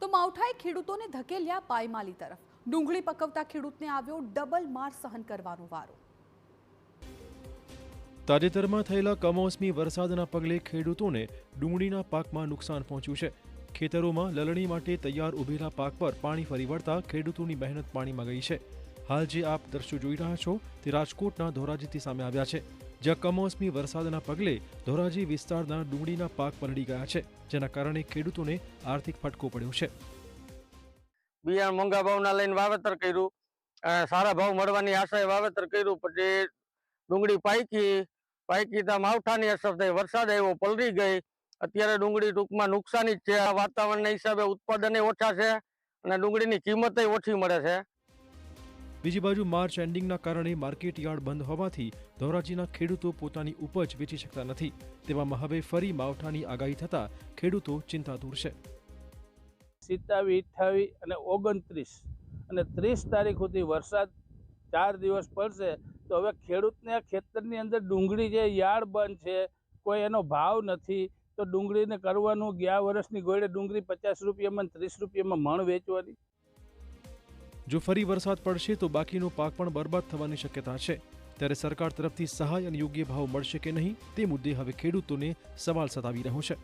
તો માવઠાએ ખેડૂતોને ધકેલ્યા પાયમાલી તરફ। ડુંગળી પકવતા ખેડૂતને આવ્યો ડબલ માર સહન કરવાનો વારો। તાજેતરમાં થયેલા કમોસમી વરસાદના પગલે ખેડૂતોને ડુંગળીના પાકમાં નુકસાન પહોંચ્યું છે। ખેતરોમાં લલણી માટે તૈયાર ઉભેલા પાક પર પાણી ફરી વળતા ખેડૂતોની મહેનત પાણીમાં ગઈ છે। હાલ જે આપ દ્રશ્યો જોઈ રહ્યા છો તે રાજકોટના ધોરાજીથી સામે આવ્યા છે, જ્યાં કમોસમી વરસાદના પગલે ધોરાજી વિસ્તારના ડુંગળીના પાક પલળી ગયા છે, જેના કારણે ખેડૂતોને આર્થિક ફટકો પડ્યો છે। બિયારણ મોંઘા ભાવના લઈને વાવેતર કર્યું, સારા ભાવ મળવાની આશાએ વાવેતર કર્યું, પછી ડુંગળી પાકી ત્યાં માવઠાની અસર થઈ, વરસાદ આવ્યો, પલળી ગઈ। અત્યારે ડુંગળી ટૂંકમાં નુકસાની જ છે। વાતાવરણના હિસાબે ઉત્પાદન ઓછા છે અને ડુંગળીની કિંમત ઓછી મળે છે। બીજી બાજુ માર્ચ એન્ડિંગના કારણે માર્કેટ યાર્ડ બંધ હોવાથી ધોરાજીના ખેડૂતો પોતાની ઉપજ વેચી શકતા નથી। તેવામાં હવે ફરી માવઠાની આગાહી થતા ખેડૂતો ચિંતાતુર છે। 27, 28 અને 29 અને 30 તારીખ સુધી વરસાદ 4 દિવસ પડશે તો હવે ખેડૂતને ખેતરની અંદર ડુંગળી જે યાર્ડ બંધ છે, કોઈ એનો ભાવ નથી, તો ડુંગળીને કરવાનું ગયા વર્ષની ગોળે ડુંગળી 50 રૂપિયામાં 30 રૂપિયામાં મણ વેચવાની। જો ફરી વરસાદ પડશે તો બાકીનો પાક પણ બરબાદ થવાની શક્યતા છે। ત્યારે સરકાર તરફથી સહાય અને યોગ્ય ભાવ મળશે કે નહીં તે મુદ્દે હવે ખેડૂતોને સવાલ સતાવી રહ્યો છે।